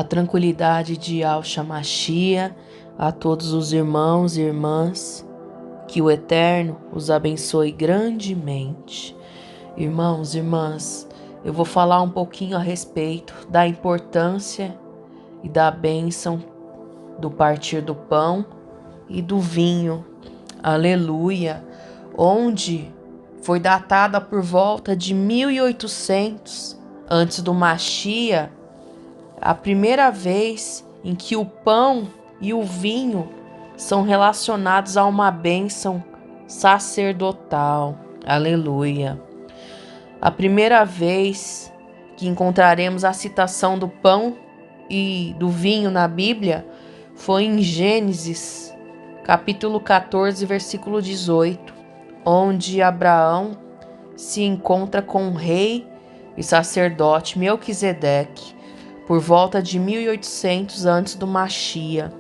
a tranquilidade de Yahshua Mashiach, a todos os irmãos e irmãs, que o Eterno os abençoe grandemente. Irmãos e irmãs, eu vou falar um pouquinho a respeito da importância e da bênção do partir do pão e do vinho, aleluia, onde foi datada por volta de 1800 antes do Mashiach, a primeira vez em que o pão e o vinho são relacionados a uma bênção sacerdotal, aleluia. A primeira vez que encontraremos a citação do pão e do vinho na Bíblia foi em Gênesis, capítulo 14, versículo 18, onde Abraão se encontra com o rei e sacerdote Melquisedeque, por volta de 1800 antes do Mashiach.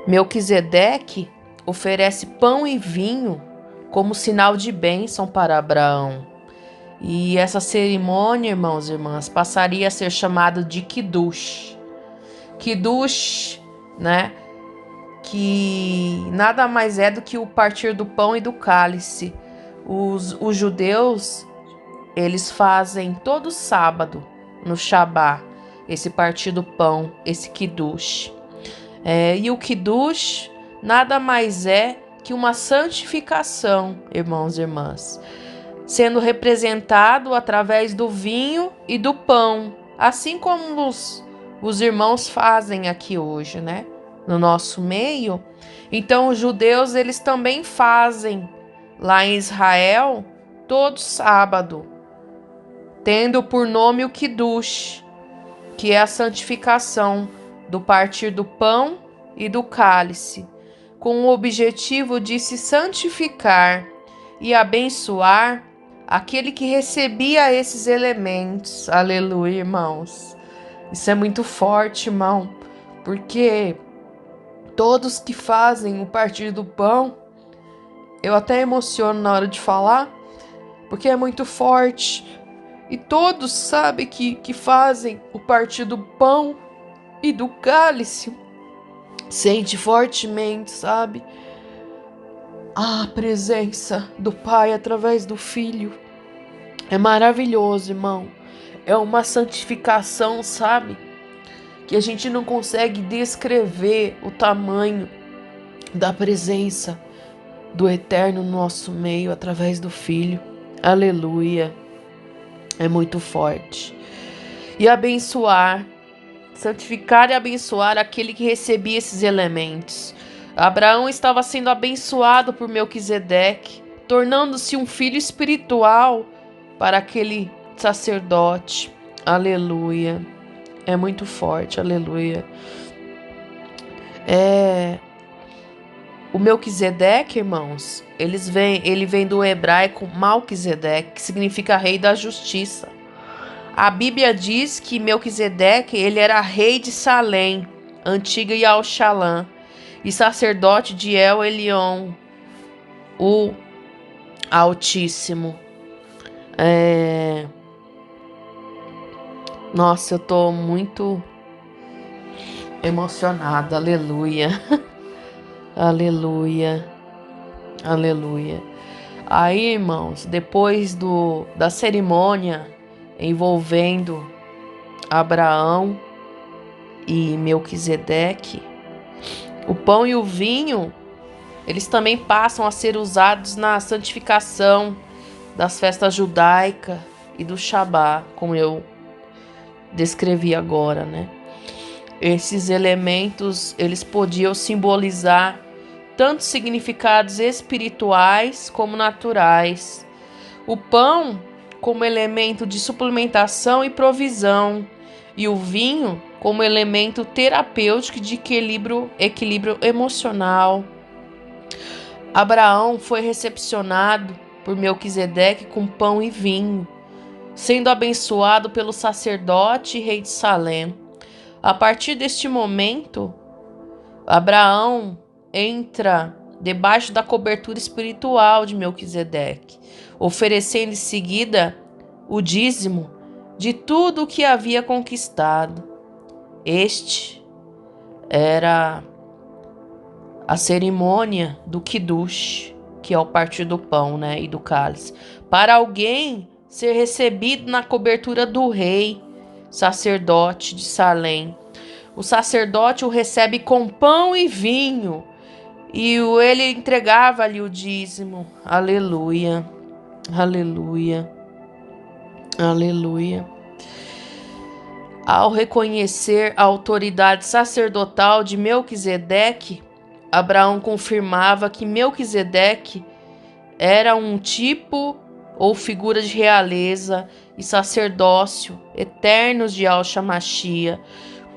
Melquisedeque oferece pão e vinho como sinal de bênção para Abraão. E essa cerimônia, irmãos e irmãs, passaria a ser chamada de Kiddush. Kiddush, né? Que nada mais é do que o partir do pão e do cálice. Os judeus, eles fazem todo sábado, no Shabá, esse partir do pão, esse Kiddush. E o Kiddush nada mais é que uma santificação, irmãos e irmãs, sendo representado através do vinho e do pão, assim como os irmãos fazem aqui hoje, né? No nosso meio. Então os judeus, eles também fazem lá em Israel todo sábado, tendo por nome o Kiddush, que é a santificação do partir do pão e do cálice, com o objetivo de se santificar e abençoar aquele que recebia esses elementos. Aleluia, irmãos. Isso é muito forte, irmão, porque todos que fazem o partir do pão, eu até emociono na hora de falar, porque é muito forte. E todos sabem que fazem o partir do pão e do cálice, sente fortemente, sabe? A presença do Pai através do Filho. É maravilhoso, irmão. É uma santificação, sabe? Que a gente não consegue descrever o tamanho da presença do Eterno no nosso meio através do Filho. Aleluia. É muito forte. E abençoar, santificar e abençoar aquele que recebia esses elementos. Abraão estava sendo abençoado por Melquisedeque, tornando-se um filho espiritual para aquele sacerdote. Aleluia. É muito forte, aleluia. O Melquisedeque, irmãos, ele vem do hebraico Malquisedeque, que significa rei da justiça. A Bíblia diz que Melquisedeque, ele era rei de Salém, antiga Yalxalã, e sacerdote de El Elyon, o Altíssimo. Nossa, eu tô muito emocionada, aleluia. Aleluia, aleluia. Aí, irmãos, depois da cerimônia envolvendo Abraão e Melquisedeque, o pão e o vinho, eles também passam a ser usados na santificação das festas judaicas e do Shabá, como eu descrevi agora, né? Esses elementos, eles podiam simbolizar tanto significados espirituais como naturais. O pão como elemento de suplementação e provisão, e o vinho como elemento terapêutico de equilíbrio emocional. Abraão foi recepcionado por Melquisedeque com pão e vinho, sendo abençoado pelo sacerdote e rei de Salém. A partir deste momento, Abraão entra debaixo da cobertura espiritual de Melquisedeque, oferecendo em seguida o dízimo de tudo o que havia conquistado. Este era a cerimônia do Kiddush, que é o partir do pão, né, e do cálice. Para alguém ser recebido na cobertura do rei, sacerdote de Salém. O sacerdote o recebe com pão e vinho, e ele entregava-lhe o dízimo. Aleluia, aleluia, aleluia. Ao reconhecer a autoridade sacerdotal de Melquisedeque, Abraão confirmava que Melquisedeque era um tipo ou figura de realeza e sacerdócio eternos de Al-Shamashia.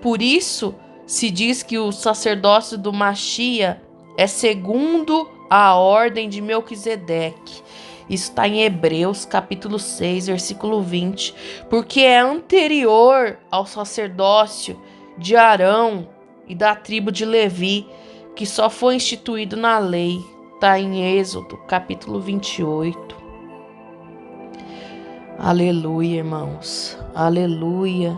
Por isso, se diz que o sacerdócio do Machia é segundo a ordem de Melquisedeque. Isso está em Hebreus, capítulo 6, versículo 20. Porque é anterior ao sacerdócio de Arão e da tribo de Levi, que só foi instituído na lei. Está em Êxodo, capítulo 28. Aleluia, irmãos. Aleluia.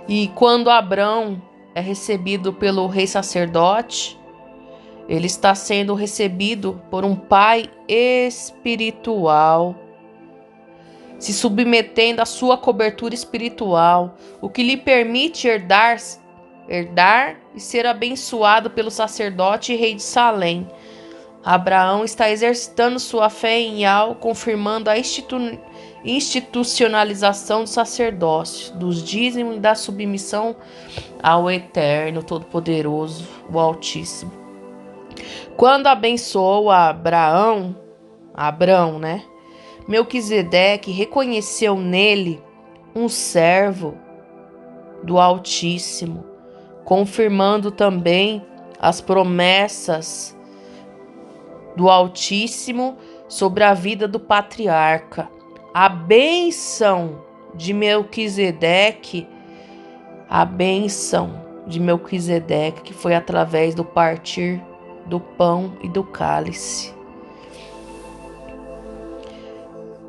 E quando Abrão é recebido pelo rei sacerdote, ele está sendo recebido por um pai espiritual, se submetendo à sua cobertura espiritual, o que lhe permite herdar e ser abençoado pelo sacerdote e rei de Salém. Abraão está exercitando sua fé em Yahweh, confirmando a institucionalização do sacerdócio, dos dízimos e da submissão ao Eterno, Todo-Poderoso, o Altíssimo. Quando abençoou Abrão, né? Melquisedeque reconheceu nele um servo do Altíssimo, confirmando também as promessas do Altíssimo sobre a vida do patriarca. A bênção de Melquisedeque, que foi através do partir do pão e do cálice,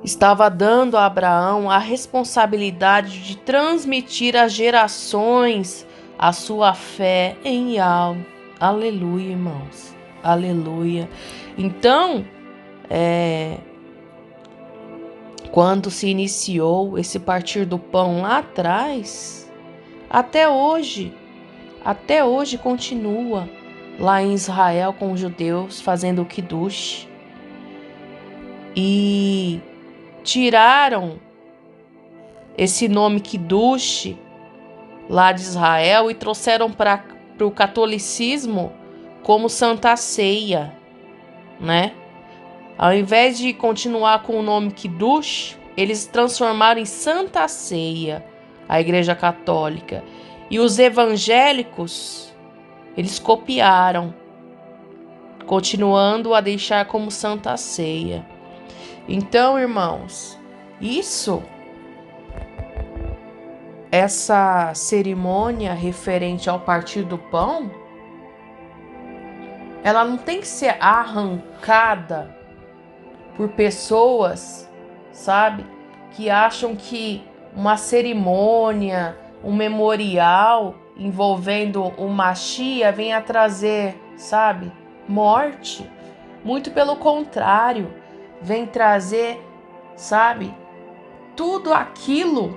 estava dando a Abraão a responsabilidade de transmitir às gerações a sua fé em Yahweh. Aleluia, irmãos. Aleluia. Então, quando se iniciou esse partir do pão lá atrás, até hoje continua lá em Israel com os judeus fazendo o Kiddush. E tiraram esse nome Kiddush lá de Israel e trouxeram para o catolicismo como Santa Ceia, né? Ao invés de continuar com o nome Kiddush, eles transformaram em Santa Ceia, a Igreja Católica. E os evangélicos, eles copiaram, continuando a deixar como Santa Ceia. Então, irmãos, essa cerimônia referente ao partir do pão, ela não tem que ser arrancada por pessoas, sabe, que acham que uma cerimônia, um memorial envolvendo o Machia venha trazer, sabe, morte. Muito pelo contrário, vem trazer, sabe, tudo aquilo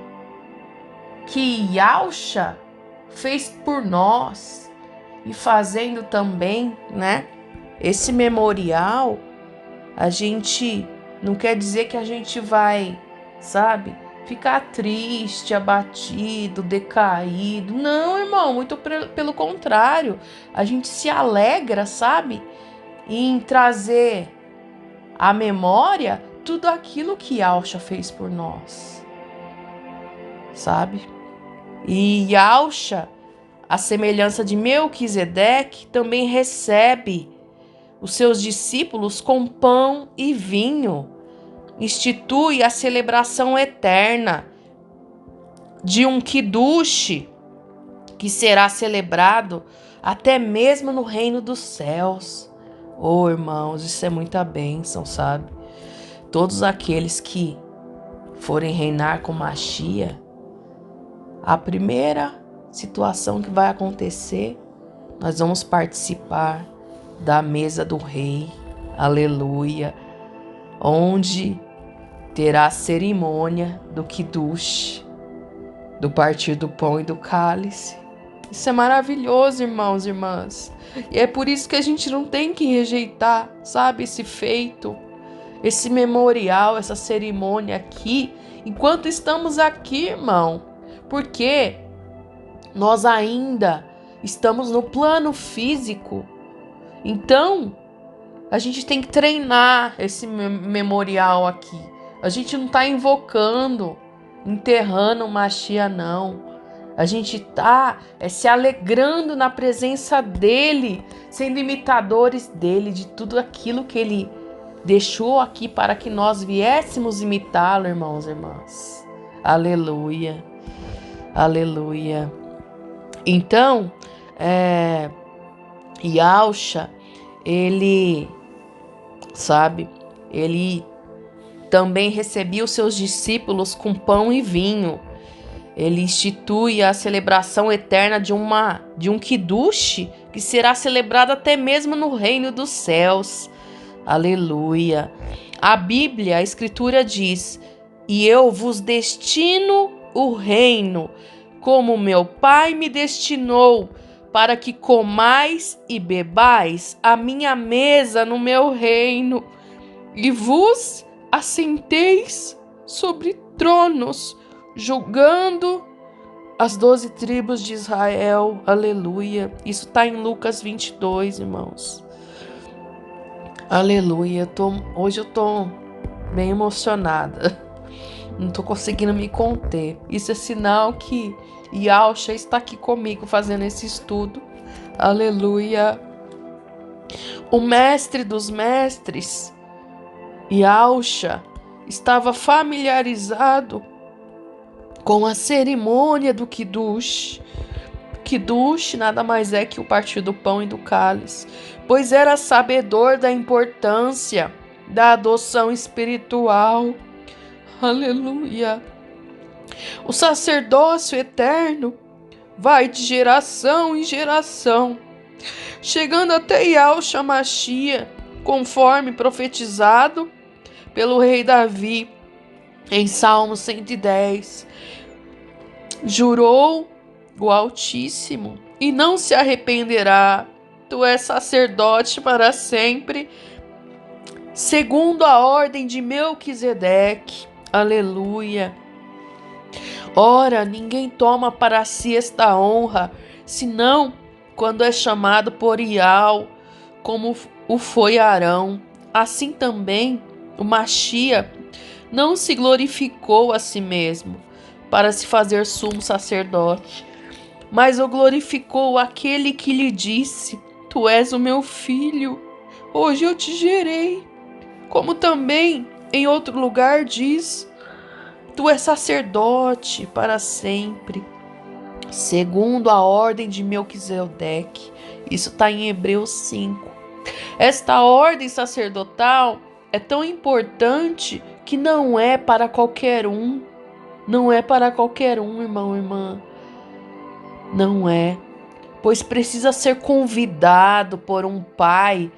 que Yahshua fez por nós. E fazendo também, né, esse memorial, a gente não quer dizer que a gente vai, sabe, ficar triste, abatido, decaído. Não, irmão, muito pelo contrário. A gente se alegra, sabe, em trazer à memória tudo aquilo que Yahshua fez por nós, sabe? E Yahshua, a semelhança de Melquisedeque, também recebe os seus discípulos com pão e vinho. Institui a celebração eterna de um Kiddush que será celebrado até mesmo no reino dos céus. Oh, irmãos, isso é muita bênção, sabe? Todos aqueles que forem reinar com Machia, a primeira situação que vai acontecer, nós vamos participar da mesa do rei, aleluia, onde terá a cerimônia do Kiddush, do partir do pão e do cálice. Isso é maravilhoso, irmãos e irmãs. E é por isso que a gente não tem que rejeitar, sabe, esse feito, esse memorial, essa cerimônia aqui, enquanto estamos aqui, irmão. Porque nós ainda estamos no plano físico. Então, a gente tem que treinar esse memorial aqui. A gente não está invocando, enterrando o Machia, não. A gente está se alegrando na presença dele, sendo imitadores dele, de tudo aquilo que ele deixou aqui para que nós viéssemos imitá-lo, irmãos e irmãs. Aleluia, aleluia. Então, Yahusha, ele também recebia os seus discípulos com pão e vinho. Ele institui a celebração eterna de um Kiddush, que será celebrado até mesmo no reino dos céus. Aleluia. A Bíblia, a Escritura diz: e eu vos destino o reino, como meu Pai me destinou, para que comais e bebais a minha mesa no meu reino, e vos assenteis sobre tronos, julgando as 12 tribos de Israel. Aleluia. Isso está em Lucas 22, irmãos. Aleluia. Hoje eu tô bem emocionada. Não tô conseguindo me conter. Isso é sinal que Yahusha está aqui comigo fazendo esse estudo. Aleluia. O mestre dos mestres, Yahusha, estava familiarizado com a cerimônia do Kiddush. Kiddush nada mais é que o partir do pão e do cálice, pois era sabedor da importância da adoção espiritual. Aleluia. O sacerdócio eterno vai de geração em geração, chegando até Yahusha Machia, conforme profetizado pelo rei Davi em Salmo 110. Jurou o Altíssimo e não se arrependerá. Tu és sacerdote para sempre, segundo a ordem de Melquisedeque. Aleluia. Ora, ninguém toma para si esta honra, senão quando é chamado por Ial, como o foi Arão. Assim também o Machia não se glorificou a si mesmo para se fazer sumo sacerdote, mas o glorificou aquele que lhe disse: Tu és o meu filho, hoje eu te gerei. Como também em outro lugar diz: Tu és sacerdote para sempre, segundo a ordem de Melquisedeque. Isso está em Hebreus 5. Esta ordem sacerdotal é tão importante que não é para qualquer um. Não é para qualquer um, irmão e irmã. Não é. Pois precisa ser convidado por um pai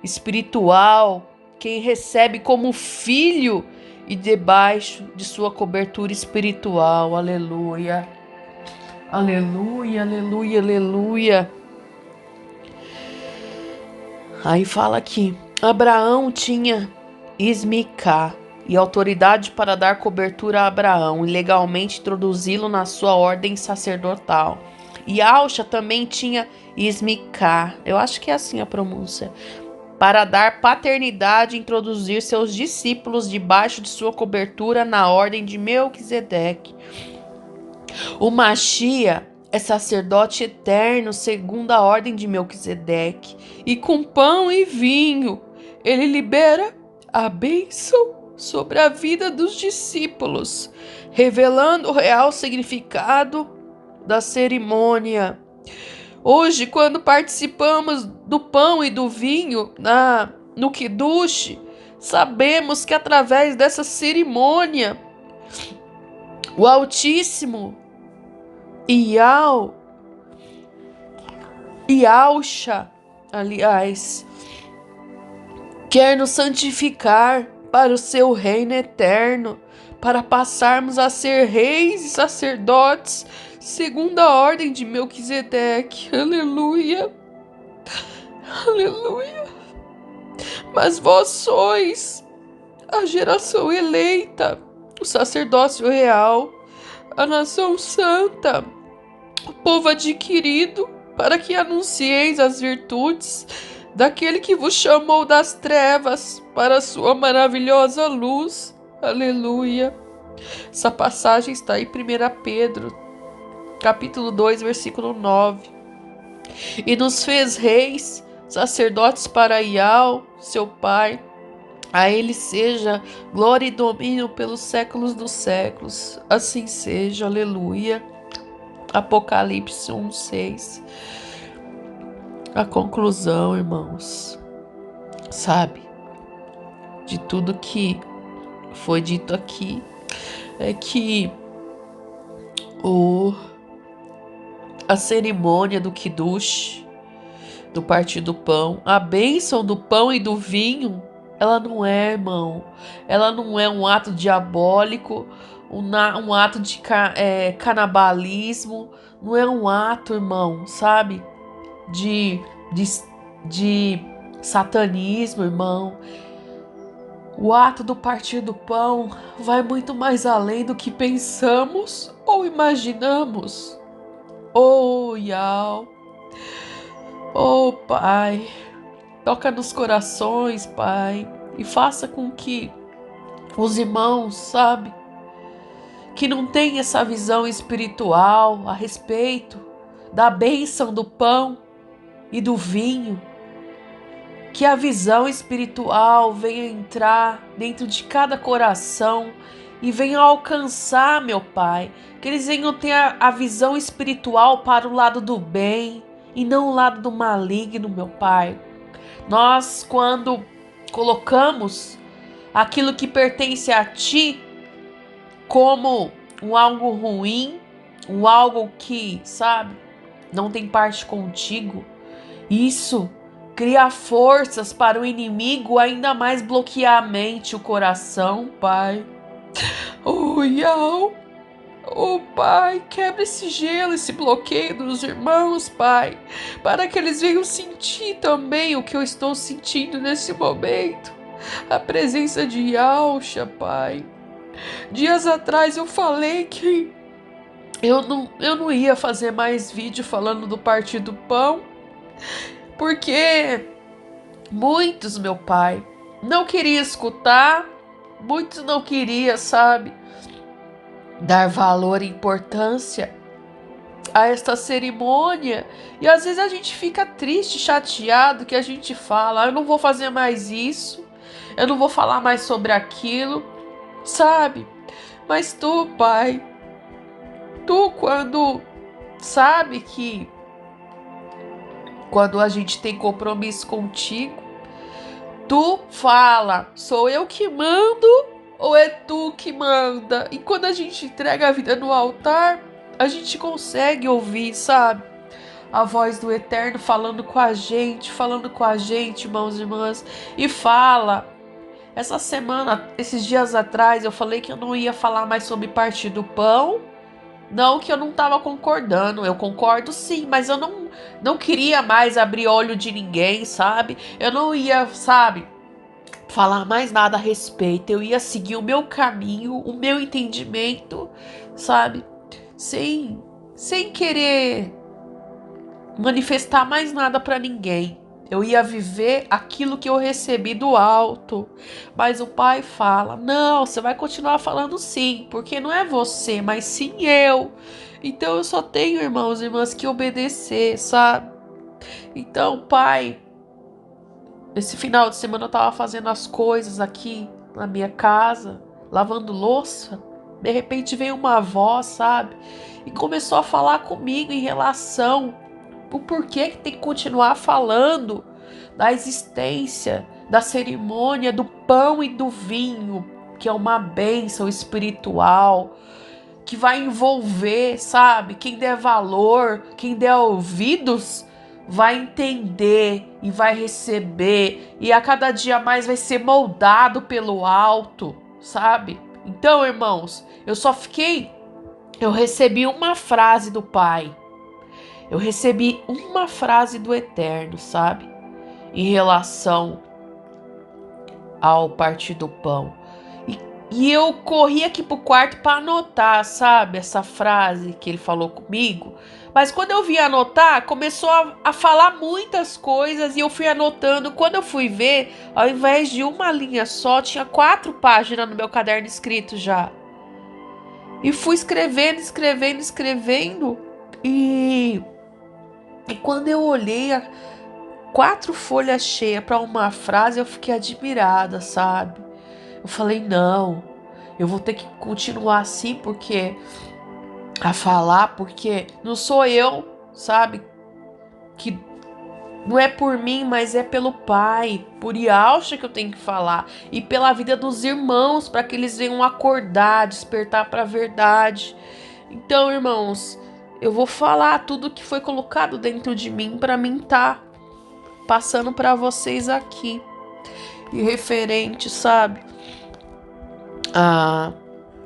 espiritual, quem recebe como filho e debaixo de sua cobertura espiritual. Aleluia. Aleluia, aleluia, aleluia. Aí fala que Abraão tinha Ismicá e autoridade para dar cobertura a Abraão e legalmente introduzi-lo na sua ordem sacerdotal. E Yahusha também tinha Ismicá, eu acho que é assim a pronúncia, para dar paternidade e introduzir seus discípulos debaixo de sua cobertura na ordem de Melquisedeque. O Machia é sacerdote eterno segundo a ordem de Melquisedeque, e com pão e vinho ele libera a bênção sobre a vida dos discípulos, revelando o real significado da cerimônia. Hoje, quando participamos do pão e do vinho no Kiddush, sabemos que através dessa cerimônia O Altíssimo, Yahusha, aliás, quer nos santificar para o seu reino eterno, para passarmos a ser reis e sacerdotes, segundo a ordem de Melquisedeque. Aleluia, aleluia. Mas vós sois a geração eleita, o sacerdócio real, a nação santa, o povo adquirido, para que anuncieis as virtudes daquele que vos chamou das trevas para a sua maravilhosa luz. Aleluia. Essa passagem está em 1 Pedro, capítulo 2, versículo 9. E nos fez reis, sacerdotes para Yahweh, seu Pai. A ele seja glória e domínio pelos séculos dos séculos. Assim seja. Aleluia. Apocalipse 1:6. A conclusão, irmãos, sabe, de tudo que foi dito aqui, é que a cerimônia do Kiddush, do partir do pão, a bênção do pão e do vinho, ela não é, irmão, ela não é um ato diabólico, um ato de canibalismo, não é um ato, irmão, sabe, de satanismo, irmão. O ato do partir do pão vai muito mais além do que pensamos ou imaginamos. Oh, Yahweh, oh, Pai, toca nos corações, Pai, e faça com que os irmãos, sabe, que não tem essa visão espiritual a respeito da bênção do pão e do vinho, que a visão espiritual venha entrar dentro de cada coração e venha alcançar, meu Pai, que eles venham ter a visão espiritual para o lado do bem e não o lado do maligno, meu Pai. Nós, quando colocamos aquilo que pertence a Ti como um algo ruim, um algo que, sabe, não tem parte contigo, isso cria forças para o inimigo ainda mais bloquear a mente, o coração, Pai. Oh, Yahweh, oh, Pai, quebra esse gelo, esse bloqueio dos irmãos, Pai, para que eles venham sentir também o que eu estou sentindo nesse momento, a presença de Yahusha, Pai. Dias atrás eu falei que eu não ia fazer mais vídeo falando do partir do pão, porque muitos, meu Pai, não queriam escutar, muitos não queriam, sabe, dar valor e importância a esta cerimônia. E às vezes a gente fica triste, chateado, que a gente fala, eu não vou fazer mais isso, eu não vou falar mais sobre aquilo, sabe? Mas tu, Pai, tu quando sabe que quando a gente tem compromisso contigo, tu fala, sou eu que mando ou é tu que manda? E quando a gente entrega a vida no altar, a gente consegue ouvir, sabe? A voz do Eterno falando com a gente, irmãos e irmãs. E fala, essa semana, esses dias atrás, eu falei que eu não ia falar mais sobre partir do pão. Não que eu não estava concordando, eu concordo sim, mas eu não queria mais abrir olho de ninguém, sabe? Eu não ia, sabe, falar mais nada a respeito. Eu ia seguir o meu caminho, o meu entendimento, sabe? Sem querer manifestar mais nada para ninguém. Eu ia viver aquilo que eu recebi do alto. Mas o Pai fala, não, você vai continuar falando sim, porque não é você, mas sim eu. Então eu só tenho, irmãos e irmãs, que obedecer, sabe? Então, Pai, esse final de semana eu tava fazendo as coisas aqui na minha casa, lavando louça. De repente veio uma voz, sabe? E começou a falar comigo em relação o porquê que tem que continuar falando da existência, da cerimônia do pão e do vinho, que é uma bênção espiritual, que vai envolver, sabe? Quem der valor, quem der ouvidos, vai entender e vai receber. E a cada dia mais vai ser moldado pelo alto, sabe? Então, irmãos, eu recebi uma frase do Pai. Eu recebi uma frase do Eterno, sabe? Em relação ao partir do pão. E eu corri aqui pro quarto para anotar, sabe? Essa frase que ele falou comigo. Mas quando eu vim anotar, começou a falar muitas coisas e eu fui anotando. Quando eu fui ver, ao invés de uma linha só, tinha 4 páginas no meu caderno escrito já. E fui escrevendo. E quando eu olhei 4 folhas cheias para uma frase, eu fiquei admirada, sabe? Eu falei, não, eu vou ter que continuar assim porque não sou eu, sabe? Que não é por mim, mas é pelo Pai, por Yahshua que eu tenho que falar e pela vida dos irmãos, para que eles venham acordar, despertar para a verdade. Então, irmãos, eu vou falar tudo que foi colocado dentro de mim para mim tá passando para vocês aqui. E referente, sabe?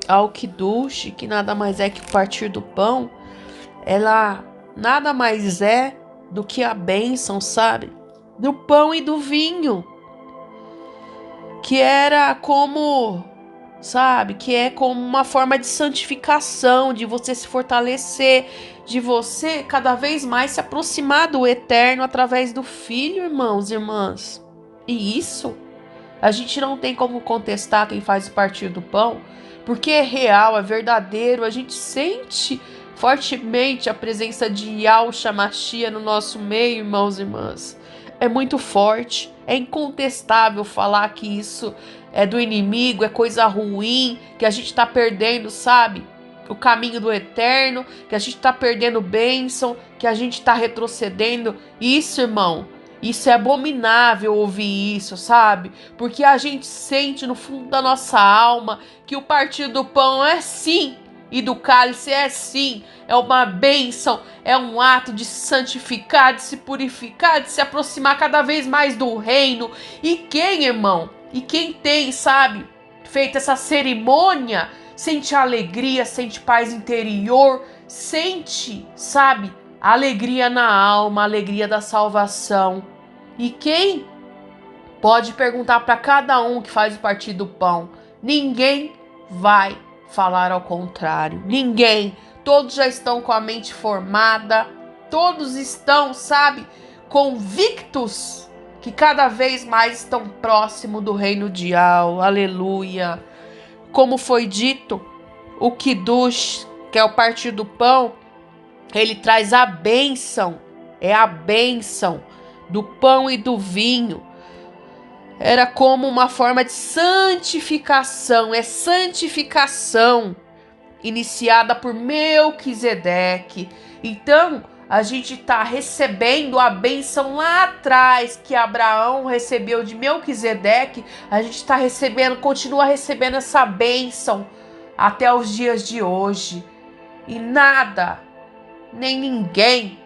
Ao Kiddush, que nada mais é que o partir do pão, ela nada mais é do que a bênção, sabe? Do pão e do vinho. Que era como, sabe? Que é como uma forma de santificação, de você se fortalecer, de você cada vez mais se aproximar do Eterno através do Filho, irmãos e irmãs. E isso a gente não tem como contestar quem faz o partir do pão, porque é real, é verdadeiro, a gente sente fortemente a presença de Yahshua Mashiach no nosso meio, irmãos e irmãs. É muito forte, é incontestável falar que isso é do inimigo, é coisa ruim, que a gente está perdendo, sabe? O caminho do Eterno, que a gente está perdendo bênção, que a gente está retrocedendo. Isso, irmão, isso é abominável ouvir isso, sabe? Porque a gente sente no fundo da nossa alma que o partir do pão é sim, e do cálice é sim, é uma bênção, é um ato de se santificar, de se purificar, de se aproximar cada vez mais do reino. E quem, irmão? E quem tem, sabe, feito essa cerimônia, sente alegria, sente paz interior, sente, sabe, alegria na alma, alegria da salvação. E quem pode perguntar para cada um que faz o partir do pão? Ninguém vai falar ao contrário. Ninguém. Todos já estão com a mente formada. Todos estão, sabe, convictos que cada vez mais estão próximo do reino de Yahweh. Aleluia. Como foi dito, o Kiddush, que é o partir do pão, ele traz a bênção. É a bênção do pão e do vinho. Era como uma forma de santificação. É santificação iniciada por Melquisedeque. Então, a gente está recebendo a bênção lá atrás que Abraão recebeu de Melquisedeque. A gente está recebendo, continua recebendo essa bênção até os dias de hoje. E nada, nem ninguém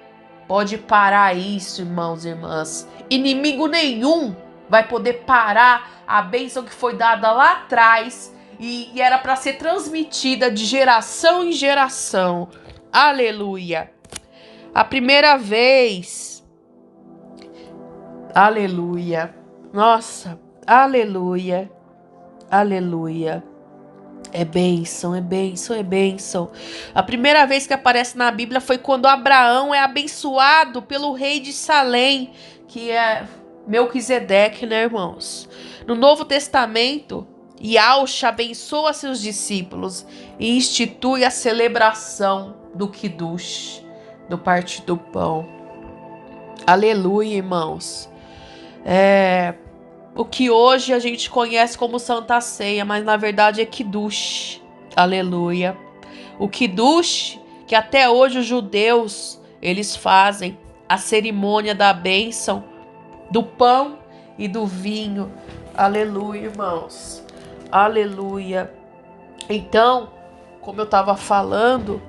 pode parar isso, irmãos e irmãs. Inimigo nenhum vai poder parar a bênção que foi dada lá atrás e era para ser transmitida de geração em geração. Aleluia. A primeira vez. Aleluia. Nossa, aleluia. Aleluia. É bênção, é bênção, é bênção. A primeira vez que aparece na Bíblia foi quando Abraão é abençoado pelo rei de Salém, que é Melquisedeque, né, irmãos? No Novo Testamento, Yahshua abençoa seus discípulos e institui a celebração do Kiddush, do partir do pão. Aleluia, irmãos. O que hoje a gente conhece como Santa Ceia, mas na verdade é Kiddush. Aleluia. O Kiddush, que até hoje os judeus, eles fazem a cerimônia da bênção do pão e do vinho. Aleluia, irmãos. Aleluia. Então, como eu tava falando,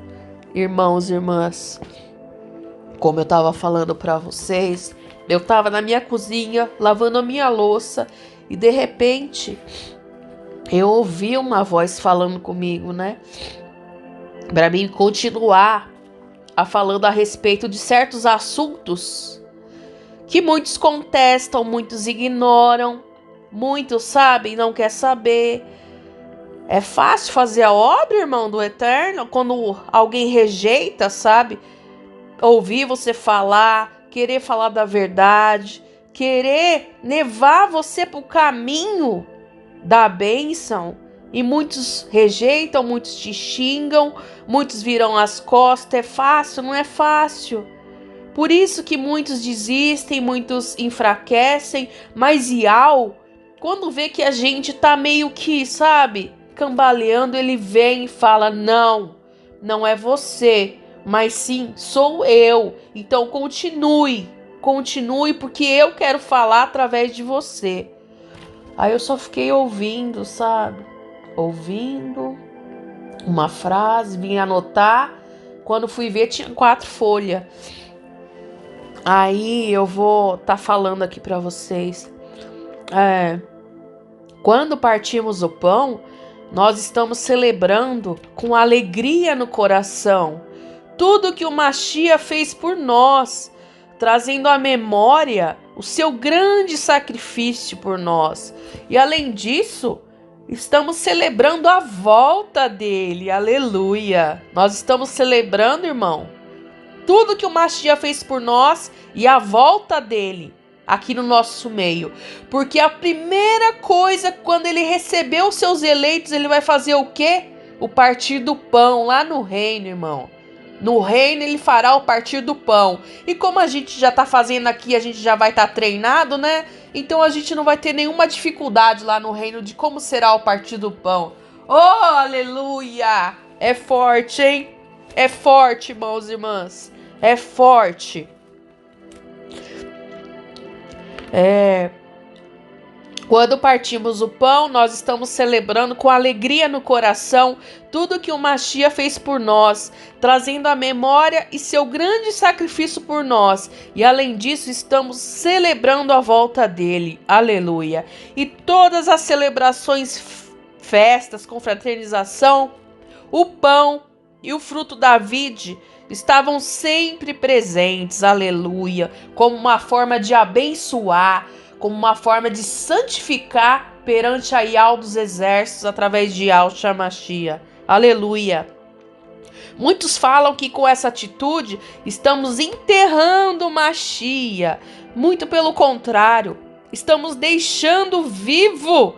irmãos e irmãs, como eu tava falando pra vocês, eu tava na minha cozinha, lavando a minha louça, e de repente, eu ouvi uma voz falando comigo, né? Pra mim continuar falando a respeito de certos assuntos que muitos contestam, muitos ignoram, muitos sabem, não quer saber. É fácil fazer a obra, irmão, do Eterno, quando alguém rejeita, sabe? Ouvir você falar, querer falar da verdade, querer levar você para o caminho da bênção. E muitos rejeitam, muitos te xingam, muitos viram as costas. É fácil? Não é fácil. Por isso que muitos desistem, muitos enfraquecem, mas Iau, quando vê que a gente tá meio que, sabe, cambaleando, ele vem e fala: não, não é você, mas sim, sou eu. Então continue, porque eu quero falar através de você. Aí eu só fiquei ouvindo, sabe? Ouvindo uma frase, vim anotar. Quando fui ver, tinha 4 folhas. Aí eu vou tá falando aqui para vocês. Quando partimos o pão, nós estamos celebrando com alegria no coração tudo que o Machia fez por nós, trazendo à memória o seu grande sacrifício por nós. E além disso, estamos celebrando a volta dele. Aleluia! Nós estamos celebrando, irmão, tudo que o Machia fez por nós e a volta dele aqui no nosso meio. Porque a primeira coisa, quando ele recebeu os seus eleitos, ele vai fazer o quê? O partir do pão lá no reino, irmão. No reino ele fará o partir do pão. E como a gente já tá fazendo aqui, a gente já vai estar treinado, né? Então a gente não vai ter nenhuma dificuldade lá no reino de como será o partir do pão. Oh, aleluia! É forte, hein? É forte, irmãos e irmãs. É forte. Quando partimos o pão, nós estamos celebrando com alegria no coração tudo que o Machia fez por nós, trazendo à memória e seu grande sacrifício por nós. E além disso, estamos celebrando a volta dele. Aleluia. E todas as celebrações, festas, confraternização, o pão e o fruto da vide estavam sempre presentes, aleluia, como uma forma de abençoar, como uma forma de santificar perante a Yahweh dos exércitos através de Yahshua Mashiach, aleluia. Muitos falam que com essa atitude estamos enterrando o Mashiach, muito pelo contrário, estamos deixando vivo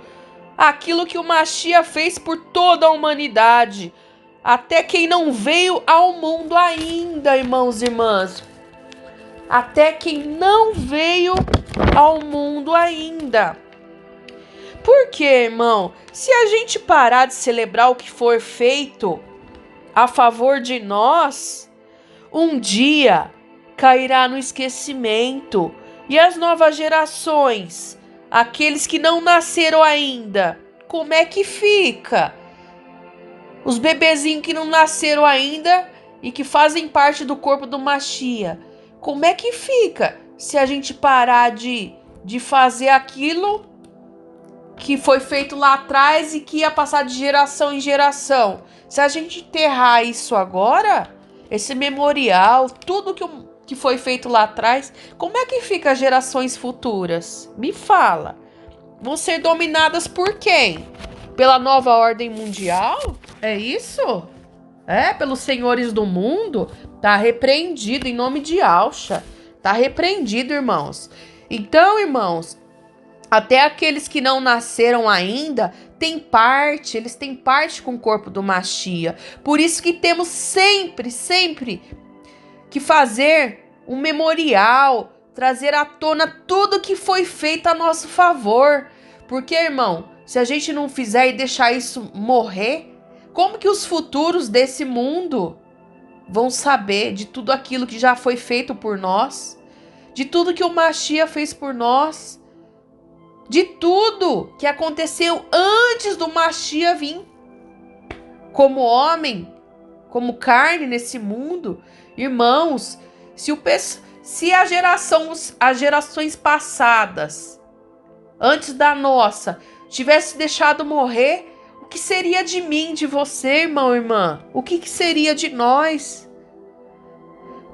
aquilo que o Mashiach fez por toda a humanidade, até quem não veio ao mundo ainda, irmãos e irmãs. Até quem não veio ao mundo ainda. Por quê, irmão? Se a gente parar de celebrar o que for feito a favor de nós, um dia cairá no esquecimento. E as novas gerações, aqueles que não nasceram ainda, como é que fica? Os bebezinhos que não nasceram ainda e que fazem parte do corpo do Machia. Como é que fica se a gente parar de fazer aquilo que foi feito lá atrás e que ia passar de geração em geração? Se a gente enterrar isso agora, esse memorial, tudo que foi feito lá atrás, como é que fica as gerações futuras? Me fala. Vão ser dominadas por quem? Pela nova ordem mundial? É isso? Pelos senhores do mundo? Tá repreendido em nome de Yahshua. Tá repreendido, irmãos. Então, irmãos, até aqueles que não nasceram ainda têm parte, eles têm parte com o corpo do Machia. Por isso que temos sempre que fazer um memorial, trazer à tona tudo que foi feito a nosso favor. Porque, irmão, se a gente não fizer e deixar isso morrer, como que os futuros desse mundo vão saber de tudo aquilo que já foi feito por nós? De tudo que o Mashiach fez por nós? De tudo que aconteceu antes do Mashiach vir? como homem, como carne nesse mundo. Irmãos, se as gerações passadas, antes da nossa, tivesse deixado morrer, o que seria de mim, de você, irmão, irmã? O que seria de nós?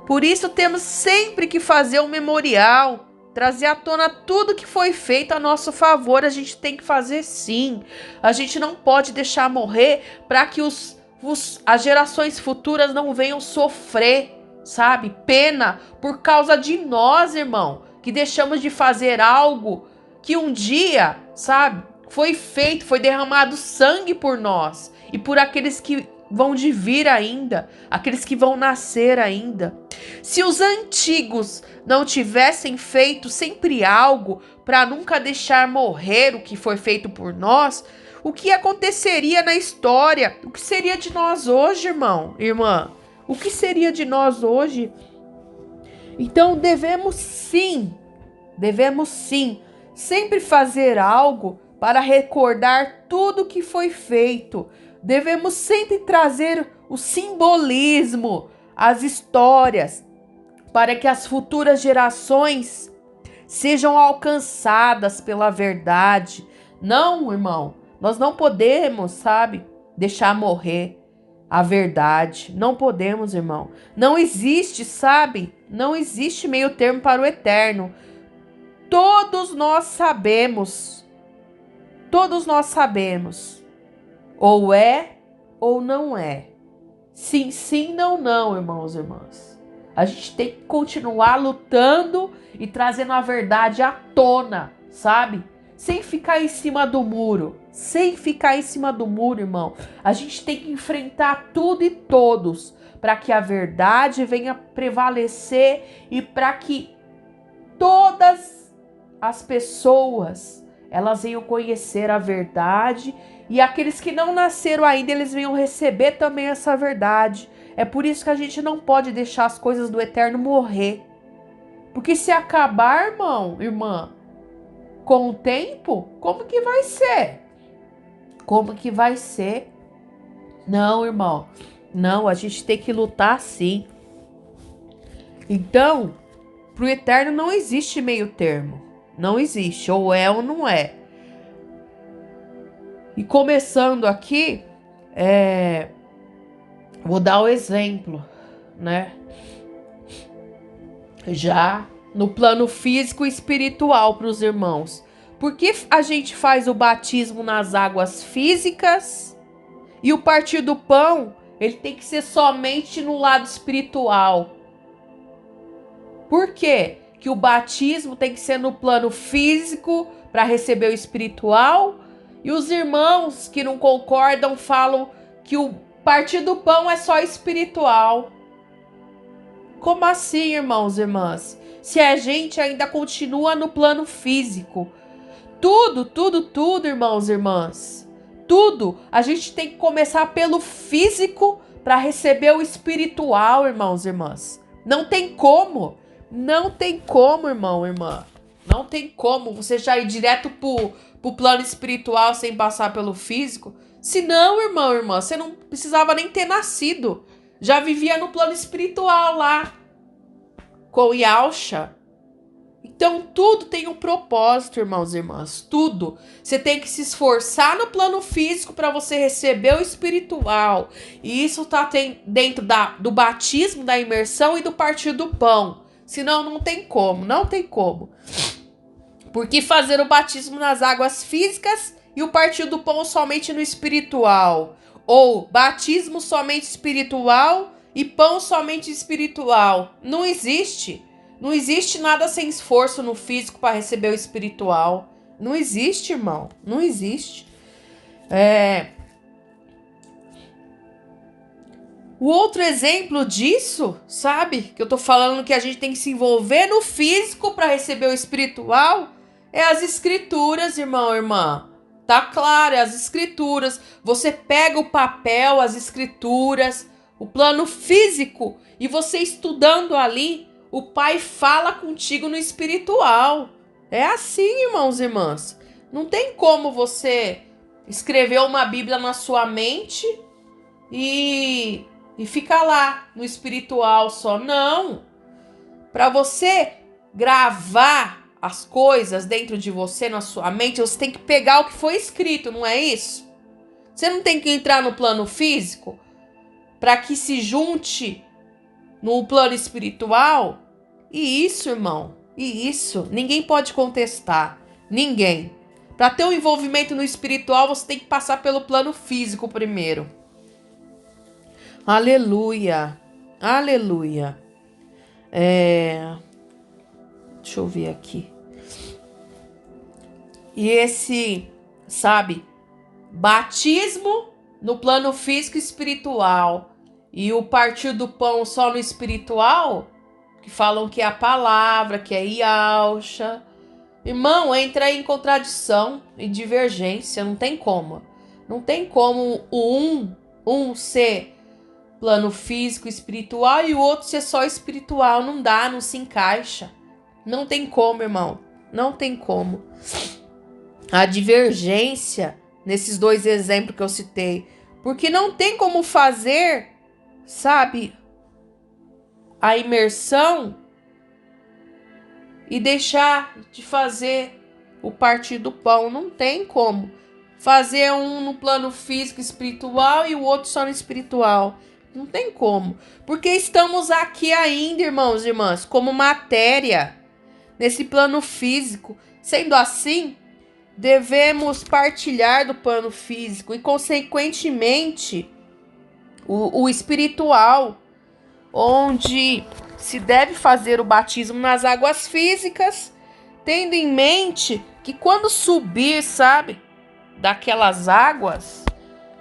Por isso temos sempre que fazer um memorial, trazer à tona tudo que foi feito a nosso favor. A gente tem que fazer sim. A gente não pode deixar morrer para que as gerações futuras não venham sofrer, sabe? Pena por causa de nós, irmão, que deixamos de fazer algo que um dia, sabe, foi feito, foi derramado sangue por nós e por aqueles que vão de vir ainda, aqueles que vão nascer ainda. Se os antigos não tivessem feito sempre algo para nunca deixar morrer o que foi feito por nós, o que aconteceria na história? O que seria de nós hoje, irmão, irmã? O que seria de nós hoje? Então devemos sim, sempre fazer algo para recordar tudo que foi feito. Devemos sempre trazer o simbolismo, as histórias, para que as futuras gerações sejam alcançadas pela verdade. Não, irmão, nós não podemos, sabe, deixar morrer a verdade. Não podemos, irmão. Não existe, sabe? Não existe meio termo para o eterno. Todos nós sabemos. Ou é ou não é. Sim, sim, não, não, irmãos e irmãs. A gente tem que continuar lutando e trazendo a verdade à tona, sabe? Sem ficar em cima do muro. Irmão. A gente tem que enfrentar tudo e todos para que a verdade venha prevalecer e para que todas as pessoas elas venham conhecer a verdade e aqueles que não nasceram ainda, eles venham receber também essa verdade. É por isso que a gente não pode deixar as coisas do eterno morrer. Porque se acabar, irmão, irmã, com o tempo, como que vai ser? Não, irmão. Não, a gente tem que lutar sim. Então, pro eterno não existe meio termo. Não existe, ou é ou não é. E começando aqui, vou dar o exemplo, né? Já no plano físico e espiritual para os irmãos. Por que a gente faz o batismo nas águas físicas e o partir do pão, ele tem que ser somente no lado espiritual? Por quê? Que o batismo tem que ser no plano físico para receber o espiritual, e os irmãos que não concordam falam que o partir do pão é só espiritual. Como assim, irmãos e irmãs? Se a gente ainda continua no plano físico. Tudo, irmãos e irmãs. Tudo. A gente tem que começar pelo físico para receber o espiritual, irmãos e irmãs. Não tem como, irmão, irmã. Não tem como você já ir direto pro plano espiritual sem passar pelo físico. Se não, irmão, irmã, você não precisava nem ter nascido. Já vivia no plano espiritual lá, com Yalcha. Então tudo tem um propósito, irmãos e irmãs. Tudo. Você tem que se esforçar no plano físico para você receber o espiritual. E isso está dentro do batismo, da imersão e do partir do pão. Senão não tem como. Porque fazer o batismo nas águas físicas e o partir do pão somente no espiritual. Ou batismo somente espiritual e pão somente espiritual. Não existe. Não existe nada sem esforço no físico para receber o espiritual. Não existe, irmão. Não existe. O outro exemplo disso, sabe? Que eu tô falando que a gente tem que se envolver no físico para receber o espiritual. É as escrituras, irmão, irmã. Tá claro, é as escrituras. Você pega o papel, as escrituras, o plano físico, e você estudando ali, o Pai fala contigo no espiritual. É assim, irmãos e irmãs. Não tem como você escrever uma Bíblia na sua mente e ficar lá no espiritual só. Não. Para você gravar as coisas dentro de você, na sua mente, você tem que pegar o que foi escrito, não é isso? Você não tem que entrar no plano físico para que se junte no plano espiritual? E isso, irmão, e isso, ninguém pode contestar. Ninguém. Para ter um envolvimento no espiritual, você tem que passar pelo plano físico primeiro. Aleluia. Aleluia. Deixa eu ver aqui. E esse, sabe, batismo no plano físico e espiritual e o partir do pão só no espiritual, que falam que é a palavra, que é Yahshua. Irmão, entra em contradição e divergência, não tem como. Não tem como o um ser plano físico, espiritual e o outro ser só espiritual. Não dá, não se encaixa. Não tem como, irmão. Não tem como. A divergência nesses dois exemplos que eu citei. Porque não tem como fazer, sabe, a imersão e deixar de fazer o partir do pão. Não tem como fazer um no plano físico espiritual e o outro só no espiritual. Não tem como. Porque estamos aqui ainda, irmãos e irmãs, como matéria, nesse plano físico. Sendo assim, devemos partilhar do plano físico e, consequentemente, o espiritual, onde se deve fazer o batismo nas águas físicas, tendo em mente que quando subir, sabe, daquelas águas,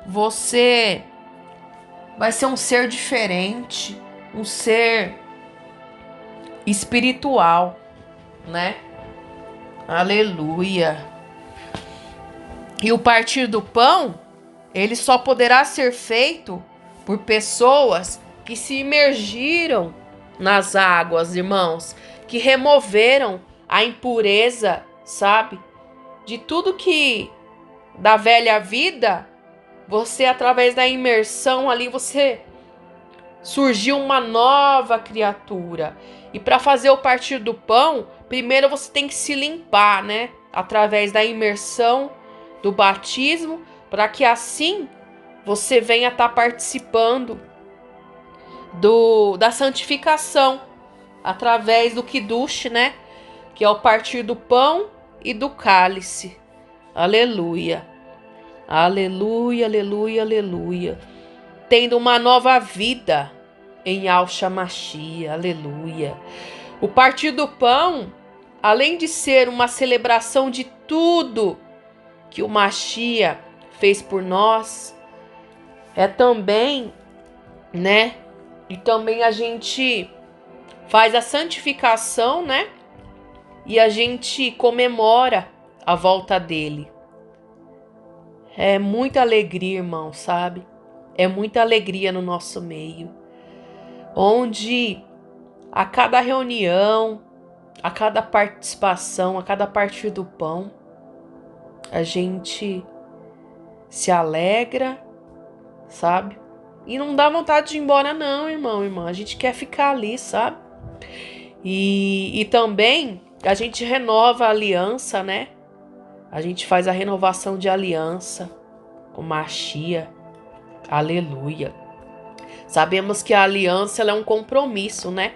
você vai ser um ser diferente, um ser espiritual, né? Aleluia. E o partir do pão, ele só poderá ser feito por pessoas que se imergiram nas águas, irmãos, que removeram a impureza, sabe? De tudo que da velha vida, você, através da imersão ali, você surgiu uma nova criatura. E para fazer o partir do pão, primeiro você tem que se limpar, né? Através da imersão, do batismo, para que assim você venha estar participando da santificação, através do Kiddush, né? Que é o partir do pão e do cálice. Aleluia. Aleluia, aleluia, aleluia. Tendo uma nova vida em Yahshua Mashiach. Aleluia. O partir do pão, além de ser uma celebração de tudo que o Mashiach fez por nós, é também, né? E também a gente faz a santificação, né? E a gente comemora a volta dele. É muita alegria, irmão, sabe? É muita alegria no nosso meio. Onde a cada reunião, a cada participação, a cada partir do pão, a gente se alegra, sabe? E não dá vontade de ir embora não, irmão, irmã. A gente quer ficar ali, sabe? E também a gente renova a aliança, né? A gente faz a renovação de aliança com Mashiach. Aleluia. Sabemos que a aliança ela é um compromisso, né?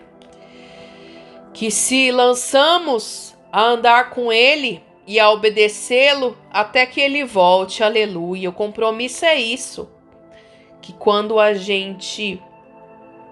Que se lançamos a andar com ele e a obedecê-lo até que ele volte. Aleluia. O compromisso é isso. Que quando a gente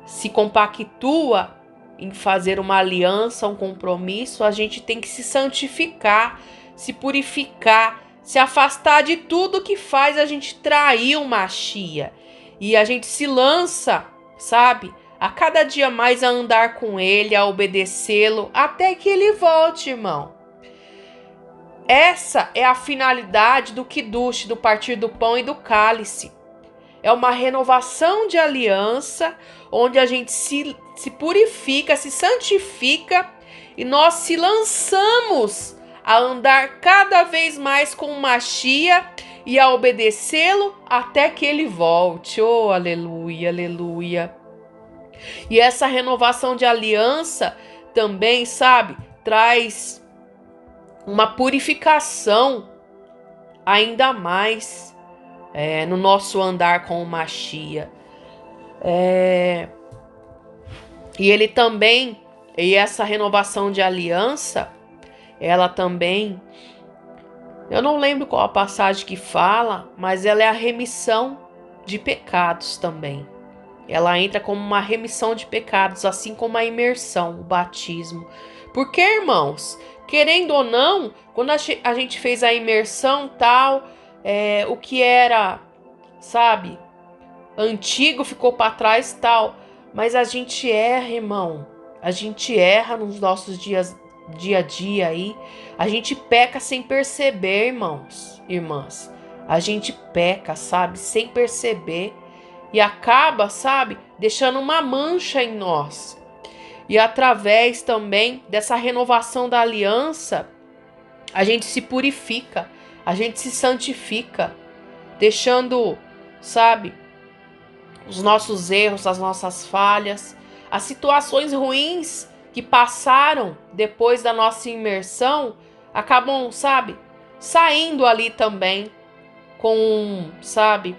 se compactua em fazer uma aliança, um compromisso, a gente tem que se santificar, se purificar, se afastar de tudo que faz a gente trair o Mashiach. E a gente se lança, sabe, a cada dia mais a andar com ele, a obedecê-lo, até que ele volte, irmão. Essa é a finalidade do Kiddush, do partir do pão e do cálice. É uma renovação de aliança, onde a gente se purifica, se santifica e nós se lançamos a andar cada vez mais com o Mashiach e a obedecê-lo até que ele volte. Oh, aleluia, aleluia. E essa renovação de aliança também, sabe, traz uma purificação ainda mais no nosso andar com o Machia. E ele também, e essa renovação de aliança, ela também, eu não lembro qual a passagem que fala, mas ela é a remissão de pecados também. Ela entra como uma remissão de pecados, assim como a imersão, o batismo. Porque, irmãos, querendo ou não, quando a gente fez a imersão tal, o que era, sabe, antigo ficou para trás tal. Mas a gente erra, irmão. A gente erra nos nossos dia a dia aí. A gente peca sem perceber, irmãos, irmãs. A gente peca, sabe, sem perceber. E acaba, sabe, deixando uma mancha em nós. E através também dessa renovação da aliança, a gente se purifica, a gente se santifica, deixando, sabe, os nossos erros, as nossas falhas, as situações ruins que passaram depois da nossa imersão, acabam, sabe, saindo ali também com, sabe,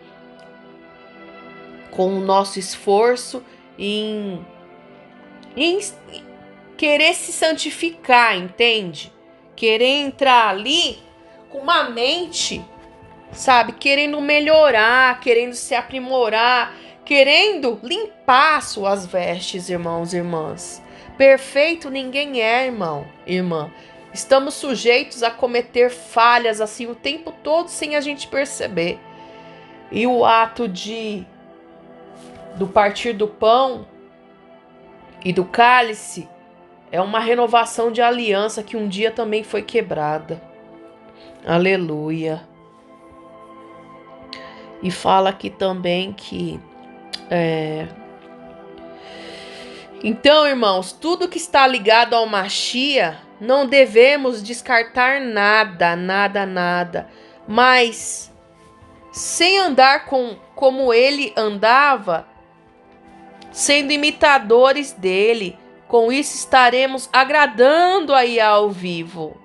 com o nosso esforço em querer se santificar, entende? Querer entrar ali com uma mente, sabe, querendo melhorar, querendo se aprimorar, querendo limpar suas vestes, irmãos e irmãs. Perfeito ninguém é, irmão, irmã. Estamos sujeitos a cometer falhas assim o tempo todo sem a gente perceber. E o ato do partir do pão e do cálice é uma renovação de aliança que um dia também foi quebrada. Aleluia. E fala aqui também que então, irmãos, tudo que está ligado ao Machia, não devemos descartar nada, nada, nada. Mas, sem andar como ele andava, sendo imitadores dele, com isso estaremos agradando aí ao vivo.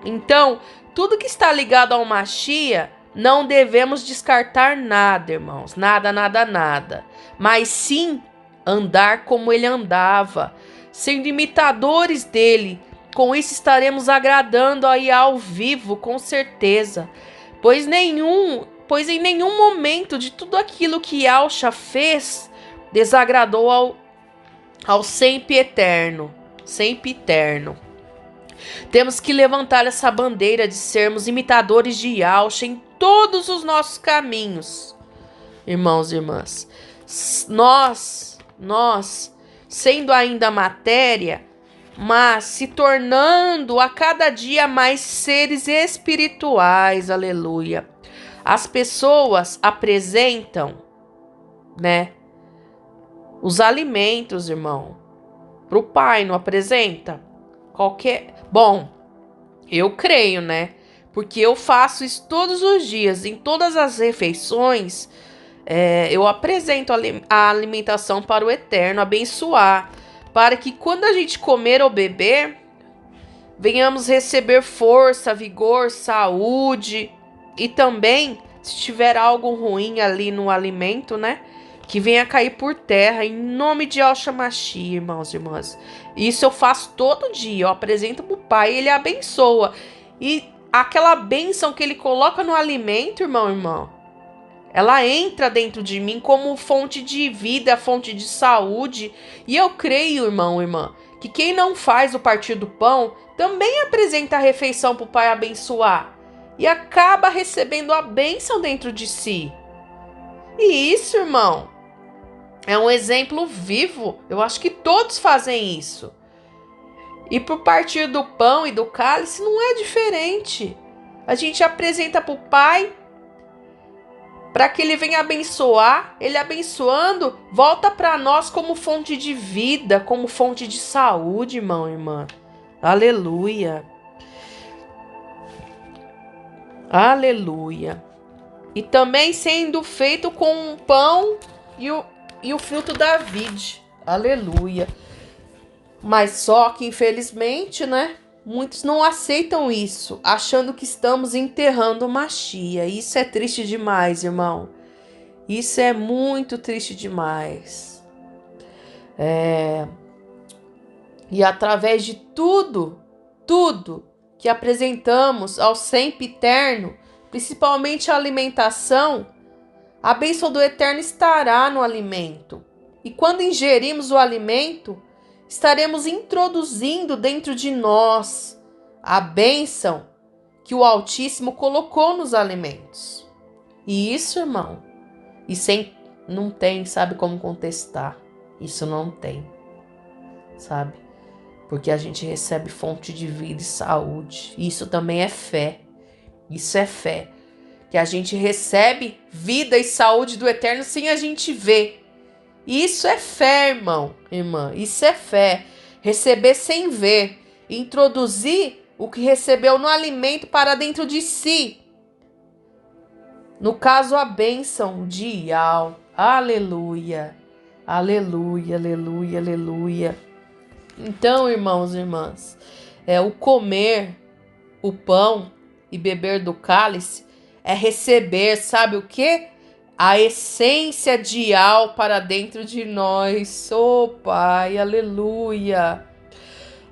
Então, tudo que está ligado ao Machia, não devemos descartar nada, irmãos. Nada, nada, nada. Mas sim andar como ele andava, sendo imitadores dele. Com isso estaremos agradando aí ao vivo, com certeza. Pois em nenhum momento de tudo aquilo que Yahshua fez desagradou ao sempre eterno, sempre eterno. Temos que levantar essa bandeira de sermos imitadores de Yahshua em todos os nossos caminhos. Irmãos e irmãs, nós, sendo ainda matéria, mas se tornando a cada dia mais seres espirituais, aleluia. As pessoas apresentam, né, os alimentos, irmão, para o Pai, não apresenta? Bom, eu creio, né? Porque eu faço isso todos os dias, em todas as refeições. Eu apresento a alimentação para o Eterno, abençoar, para que quando a gente comer ou beber, venhamos receber força, vigor, saúde, e também, se tiver algo ruim ali no alimento, né, que venha cair por terra, em nome de Yahshua Mashiach, irmãos e irmãs. Isso eu faço todo dia, eu apresento para o Pai, ele abençoa, e aquela bênção que ele coloca no alimento, irmão, ela entra dentro de mim como fonte de vida, fonte de saúde. E eu creio, irmão, irmã, que quem não faz o partir do pão também apresenta a refeição para o Pai abençoar. E acaba recebendo a bênção dentro de si. E isso, irmão, é um exemplo vivo. Eu acho que todos fazem isso. E pro partir do pão e do cálice não é diferente. A gente apresenta para o Pai, para que ele venha abençoar, ele abençoando, volta para nós como fonte de vida, como fonte de saúde, irmão e irmã. Aleluia. Aleluia. e também sendo feito com o pão e o fruto da vide. Aleluia. Mas só que, infelizmente, né? Muitos não aceitam isso, achando que estamos enterrando o Machia. Isso é triste demais, irmão. Isso é muito triste demais. E através de tudo que apresentamos ao sempiterno, principalmente a alimentação, a bênção do Eterno estará no alimento. E quando ingerimos o alimento, estaremos introduzindo dentro de nós a bênção que o Altíssimo colocou nos alimentos. E isso, irmão, não tem, sabe como contestar. Isso não tem, sabe? Porque a gente recebe fonte de vida e saúde. Isso também é fé. Isso é fé. Que a gente recebe vida e saúde do Eterno sem a gente ver. Isso é fé, irmão, irmã. Isso é fé. Receber sem ver. Introduzir o que recebeu no alimento para dentro de si. No caso, a bênção de Ial. Aleluia. Aleluia, aleluia, aleluia. Então, irmãos e irmãs, o comer o pão e beber do cálice é receber, sabe o quê? A essência de Ial para dentro de nós. Oh, Pai, aleluia.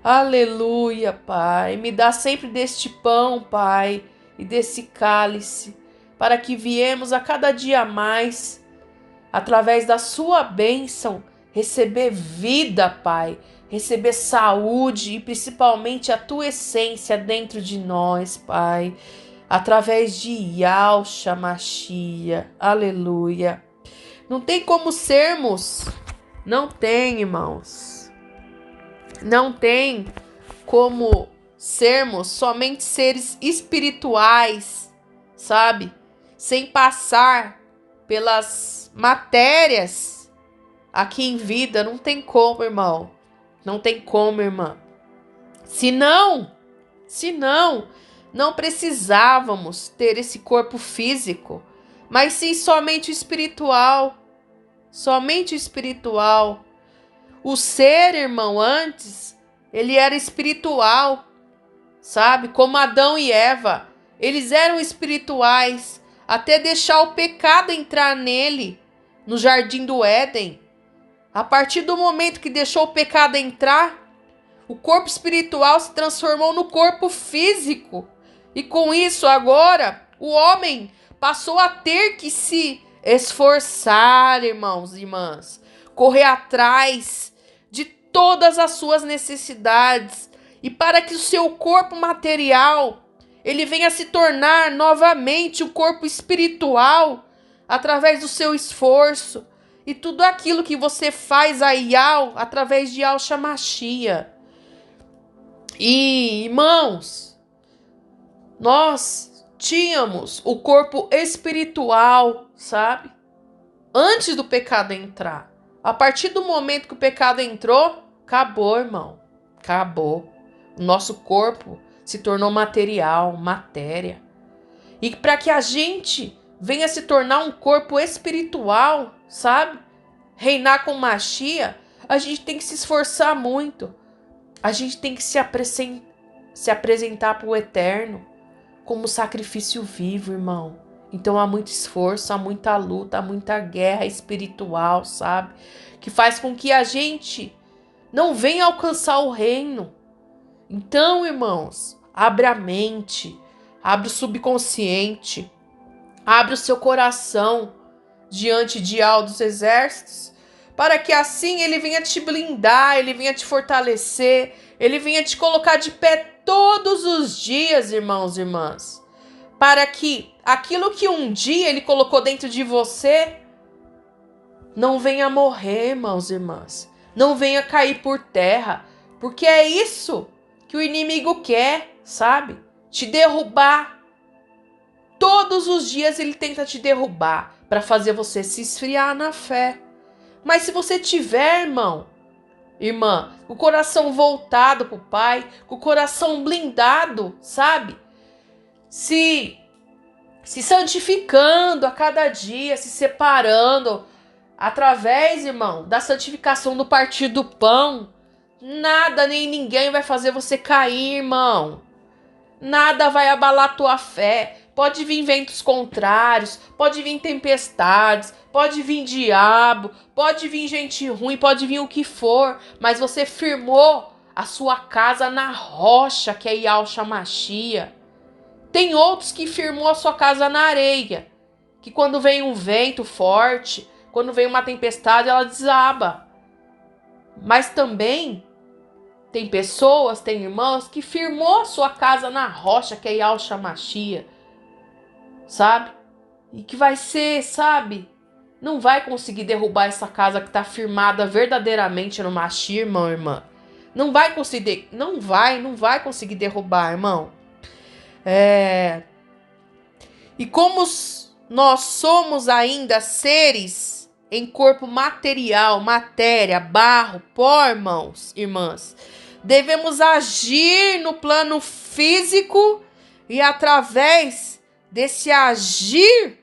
Aleluia, Pai. Me dá sempre deste pão, Pai, e desse cálice, para que viemos a cada dia mais, através da sua bênção, receber vida, Pai, receber saúde e principalmente a tua essência dentro de nós, Pai, através de Yahshua Machia. Aleluia. Não tem como sermos, não tem, irmãos, não tem como sermos somente seres espirituais, sabe? Sem passar pelas matérias aqui em vida. Não tem como, irmão. Não tem como, irmã. Se não, não precisávamos ter esse corpo físico, mas sim somente o espiritual. Somente o espiritual. O ser, irmão, antes, ele era espiritual, sabe? Como Adão e Eva. Eles eram espirituais, até deixar o pecado entrar nele, no jardim do Éden. A partir do momento que deixou o pecado entrar, o corpo espiritual se transformou no corpo físico. E com isso, agora, o homem passou a ter que se esforçar, irmãos e irmãs, correr atrás de todas as suas necessidades. E para que o seu corpo material, ele venha se tornar novamente o corpo espiritual, através do seu esforço. E tudo aquilo que você faz a Yahweh, através de Yahshua Machia. E, irmãos, nós tínhamos o corpo espiritual, sabe? Antes do pecado entrar. A partir do momento que o pecado entrou, acabou, irmão. Acabou. O nosso corpo se tornou material, matéria. E para que a gente venha se tornar um corpo espiritual, sabe? Reinar com Machia, a gente tem que se esforçar muito. A gente tem que se apresentar para o Eterno como sacrifício vivo, irmão. Então há muito esforço, há muita luta, há muita guerra espiritual, sabe? Que faz com que a gente não venha alcançar o reino. Então, irmãos, abre a mente, abre o subconsciente, abre o seu coração diante de Yahweh dos exércitos, para que assim ele venha te blindar, ele venha te fortalecer, ele venha te colocar de pé todos os dias, irmãos e irmãs, para que aquilo que um dia ele colocou dentro de você não venha morrer, irmãos e irmãs, não venha cair por terra, porque é isso que o inimigo quer, sabe? Te derrubar. Todos os dias ele tenta te derrubar para fazer você se esfriar na fé. Mas se você tiver, irmão, irmã, o coração voltado para o Pai, com o coração blindado, sabe? Se se santificando a cada dia, se separando através, irmão, da santificação do partir do pão. Nada nem ninguém vai fazer você cair, irmão. Nada vai abalar tua fé. Pode vir ventos contrários, pode vir tempestades, pode vir diabo, pode vir gente ruim, pode vir o que for, mas você firmou a sua casa na rocha, que é Yahshua Mashiach. Tem outros que firmou a sua casa na areia, que quando vem um vento forte, quando vem uma tempestade, ela desaba. Mas também tem pessoas, tem irmãos que firmou a sua casa na rocha, que é Yahshua Mashiach, sabe? E que vai ser, sabe? Não vai conseguir derrubar essa casa que está firmada verdadeiramente no Mashiach, irmão, irmã. Não vai conseguir conseguir derrubar, irmão. E como nós somos ainda seres em corpo material, matéria, barro, pó, irmãos, irmãs, devemos agir no plano físico e através desse agir,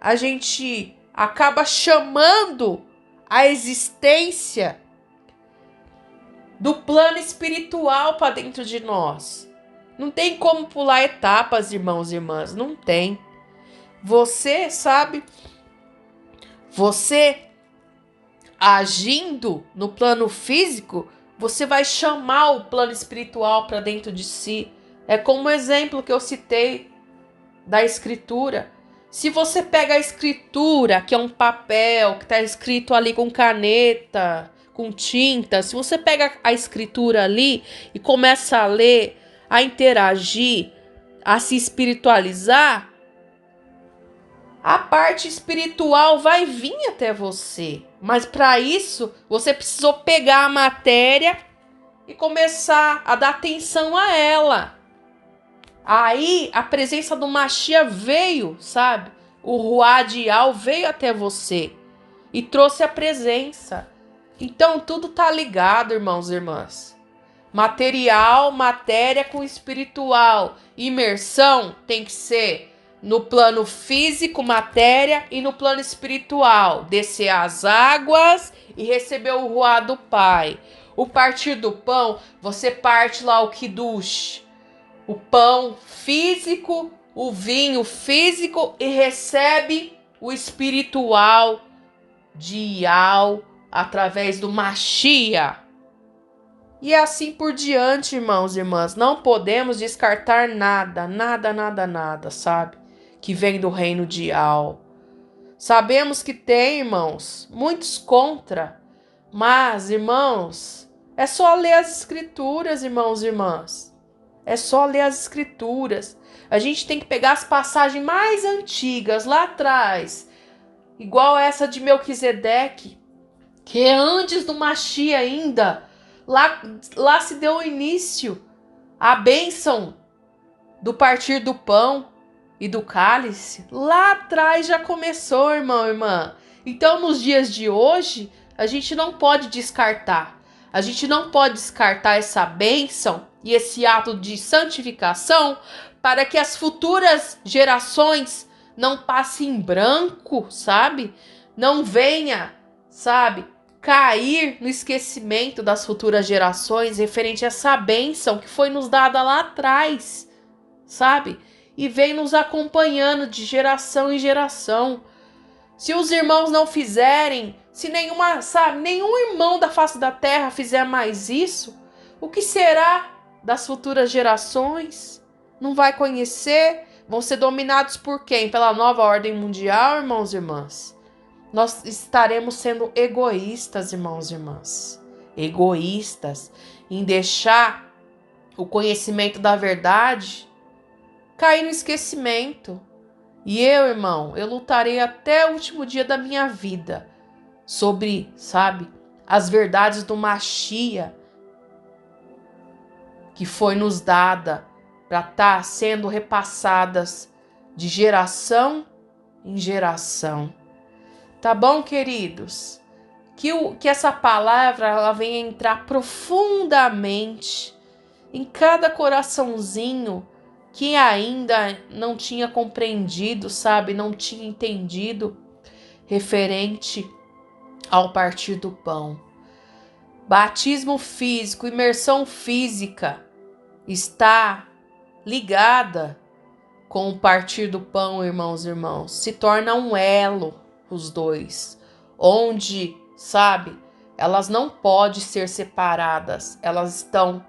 a gente acaba chamando a existência do plano espiritual para dentro de nós. Não tem como pular etapas, irmãos e irmãs, não tem. Você, sabe, você agindo no plano físico, você vai chamar o plano espiritual para dentro de si. É como o exemplo que eu citei da escritura. Se você pega a escritura, que é um papel, que está escrito ali com caneta, com tinta, se você pega a escritura ali e começa a ler, a interagir, a se espiritualizar, a parte espiritual vai vir até você. Mas para isso, você precisou pegar a matéria e começar a dar atenção a ela. Aí a presença do Mashiach veio, sabe? O Ruá de Yah veio até você e trouxe a presença. Então tudo tá ligado, irmãos e irmãs. Material, matéria com espiritual. Imersão tem que ser no plano físico, matéria, e no plano espiritual. Descer as águas e receber o Ruá do Pai. O partir do pão, você parte lá o Kiddush, o pão físico, o vinho físico, e recebe o espiritual de Yah através do Mashiach. E assim por diante, irmãos e irmãs. Não podemos descartar nada, sabe? Que vem do reino de Yah. Sabemos que tem, irmãos, muitos contra. Mas, irmãos, é só ler as escrituras, irmãos e irmãs. É só ler as escrituras. A gente tem que pegar as passagens mais antigas, lá atrás. Igual essa de Melquisedeque, que é antes do Mashiach ainda. Lá se deu o início, a bênção do partir do pão e do cálice. Lá atrás já começou, irmão e irmã. Então, nos dias de hoje, a gente não pode descartar. A gente não pode descartar essa bênção e esse ato de santificação para que as futuras gerações não passem em branco, sabe? Não venha, sabe, cair no esquecimento das futuras gerações referente a essa bênção que foi nos dada lá atrás, sabe? E vem nos acompanhando de geração em geração. Se os irmãos não fizerem, se nenhum irmão da face da terra fizer mais isso, o que será das futuras gerações? Não vai conhecer? Vão ser dominados por quem? Pela nova ordem mundial, irmãos e irmãs? Nós estaremos sendo egoístas, irmãos e irmãs. Egoístas em deixar o conhecimento da verdade cair no esquecimento. E eu, irmão, eu lutarei até o último dia da minha vida sobre, sabe, as verdades do Mashiach que foi nos dada para estar sendo repassadas de geração em geração. Tá bom, queridos? Que essa palavra ela venha entrar profundamente em cada coraçãozinho que ainda não tinha compreendido, sabe, não tinha entendido referente ao partir do pão. Batismo físico, imersão física está ligada com o partir do pão, irmãos e irmãos. Se torna um elo, os dois, onde, sabe, elas não podem ser separadas, elas estão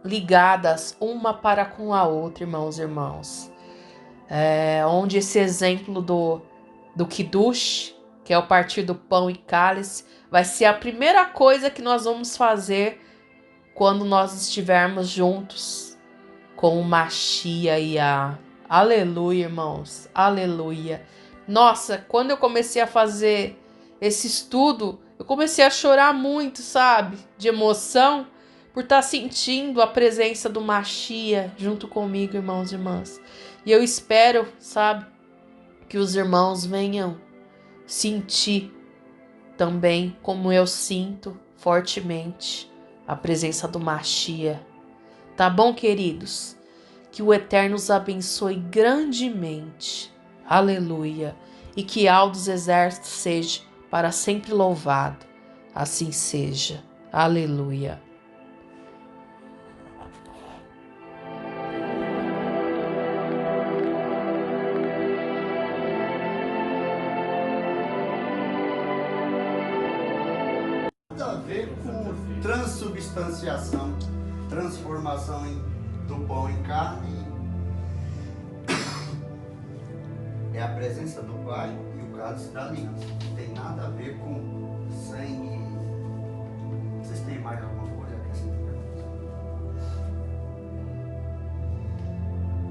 ligadas uma para com a outra, irmãos e irmãos. Onde esse exemplo do Kiddush, que é o partir do pão e cálice, vai ser a primeira coisa que nós vamos fazer quando nós estivermos juntos com o Mashiach. Aleluia, irmãos, aleluia. Nossa, quando eu comecei a fazer esse estudo, eu comecei a chorar muito, sabe, de emoção, por estar sentindo a presença do Mashiach junto comigo, irmãos e irmãs. E eu espero, sabe, que os irmãos venham sentir também, como eu sinto fortemente, a presença do Mashiach. Tá bom, queridos? Que o Eterno os abençoe grandemente. Aleluia. E que Al dos Exércitos seja para sempre louvado. Assim seja. Aleluia. A ver com transubstanciação, transformação do pão em carne. É a presença do Pai e o cálice da aliança. Não tem nada a ver com sangue. Vocês têm mais alguma coisa a acrescentar?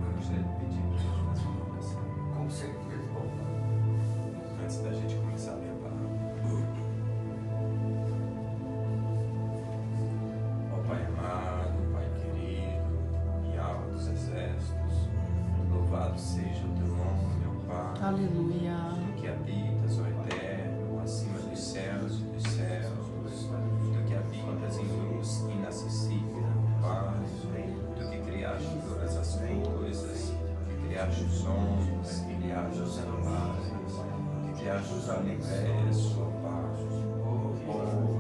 Eu gostaria de pedir para a gente fazer uma oração Com certeza. antes da gente começar a ler a palavra. Ó Pai amado, Pai querido, e alto dos exércitos, louvado seja o teu nome, meu Pai. Aleluia. Tu que habitas, ó Eterno, acima dos céus e dos céus, tu que habitas em luz inacessível, Pai, tu que criaste todas as coisas, que criaste os homens, que criaste os animais, que criaste os universos, ó Pai, ó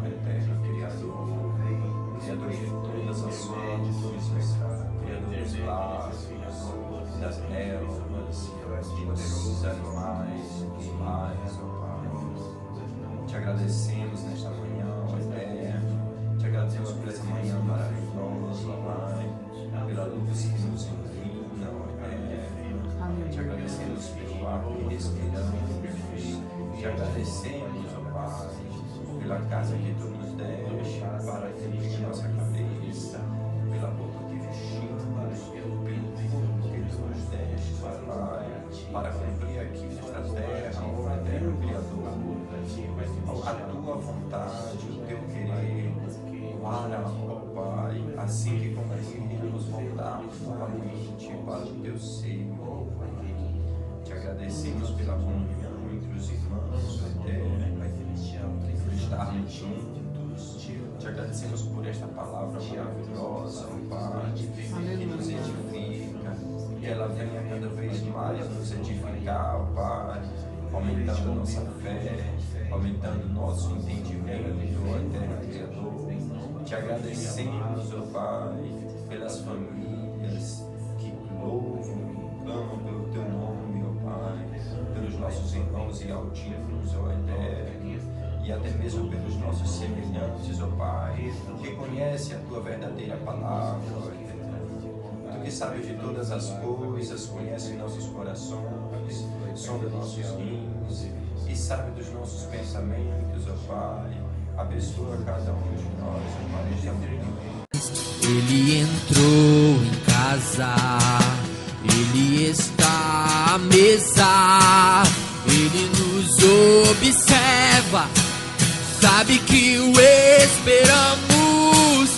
Eterno Criador, Criador de todas as coisas, Criador dos lares, das relvas, de dos animais, dos mares, ó Pai. Te agradecemos nesta manhã, ó Eterno, te agradecemos por essa manhã maravilhosa, ó Pai, pela luz que nos ilumina, ó Eterno. Te agradecemos pelo ar que respiramos, te agradecemos, ó Pai, pela casa que tu nos deste para servir a nossa cabeça, pela roupa que vestimos, pelo corpo que tu nos deste, ó Pai, para cumprir aqui nesta terra, ó Eterno Criador, a tua vontade, o teu querer, para, ó Pai, assim que cumprirmos, voltarmos novamente para o teu seio. Te agradecemos pela comunhão entre os irmãos, ó Eterno, por estarmos juntos. Te agradecemos por esta palavra maravilhosa, ó Pai, que nos edifica, que ela venha cada vez mais nos edificar, ó Pai, aumentando a nossa fé, aumentando o nosso entendimento, ó Eterno Criador. Te agradecemos, ó Pai, pelas famílias que louvam, clamam pelo teu nome, ó Pai, pelos nossos irmãos e altivos, ó Eterno, e até mesmo pelos nossos semelhantes, ó Pai, que conhece a tua verdadeira palavra, ó Eterno. Tu que sabes de todas as coisas, conhece nossos corações, sonda nossos rins e sabe dos nossos pensamentos, ó Pai. Abençoa cada um de nós, ó Pai, nesta manhã. Ele entrou em casa, ele está à mesa, ele nos observa, sabe que o esperamos,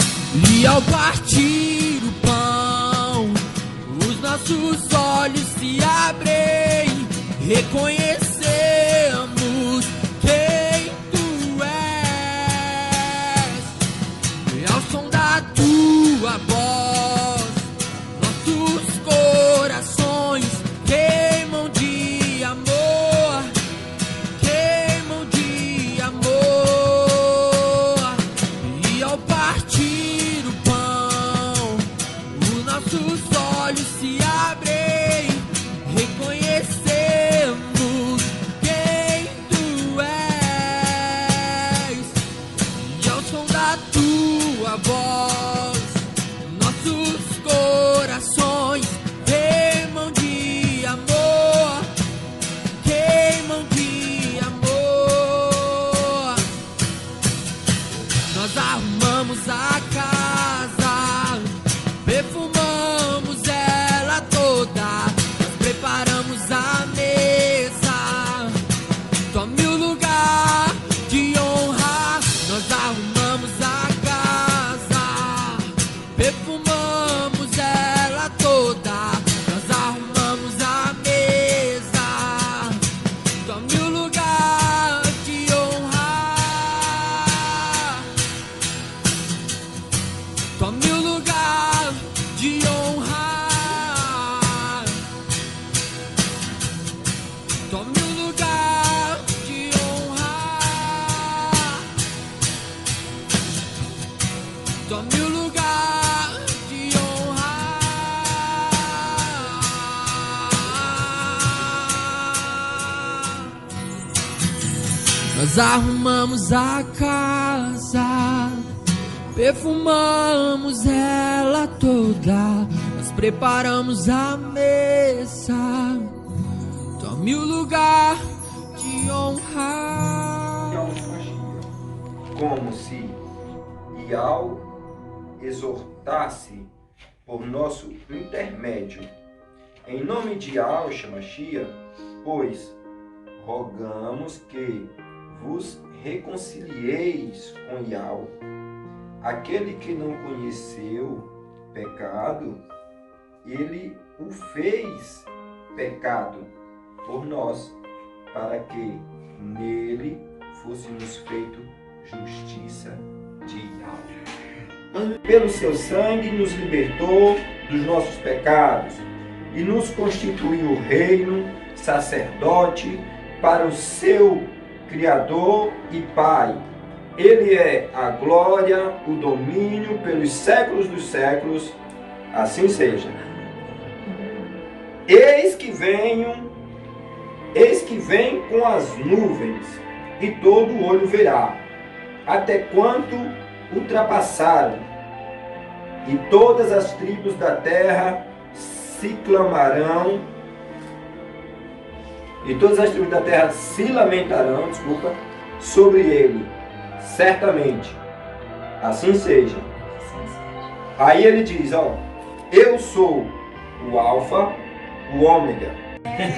e ao partir o pão, os nossos olhos se abrem, reconhecemos quem tu és, e ao som da tua voz, nossos corações partir o pão, os nossos olhos se abrem, reconhecemos quem tu és. E ao som da tua voz, nossos corações queimam de amor, queimam de amor. Nós arrumamos a casa, perfumamos ela toda, nós preparamos a mesa. Tome o lugar de honra. Nós arrumamos a casa, perfumamos ela toda, nós arrumamos a mesa. Tome o lugar de honrar. Tome o lugar de honrar. Tome o lugar de honrar. Tome o lugar de honrar. Nós arrumamos a casa, perfumamos ela toda, nós preparamos a mesa. Tome o lugar de honrar. Como se Ial exortasse por nosso intermédio. Em nome de Yahshua Mashiach, pois rogamos que vos reconcilieis com Ial, aquele que não conheceu pecado, ele o fez pecado por nós, para que nele fôssemos feito justiça de Ial. Pelo seu sangue nos libertou dos nossos pecados e nos constituiu reino, sacerdote para o seu Criador e Pai. Ele é a glória, o domínio pelos séculos dos séculos, assim seja. Eis que vem com as nuvens, e todo olho verá, até quanto ultrapassaram, e todas as tribos da terra se clamarão, e todas as tribos da terra se lamentarão, sobre ele, certamente, assim seja. Aí ele diz, eu sou o Alfa, o Ômega.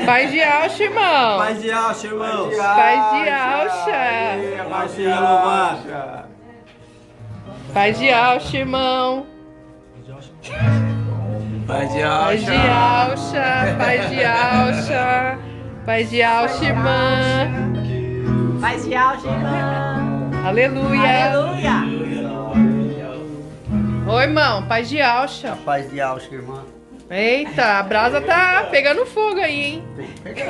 Paz de Yahshua, irmão. Paz de Yahshua, irmãos. Paz de Yahshua. Paz de Yahshua. Paz de Yahshua, irmão. Paz de Paz de Yahshua. Paz de Yahshua. Paz de Yahshua, irmã. Paz de Yahshua, irmã. Aleluia. Aleluia. Oi, irmão. Paz de Yahshua. Paz de Yahshua, irmã. Eita, a brasa tá pegando fogo aí, hein? Tem que pegar.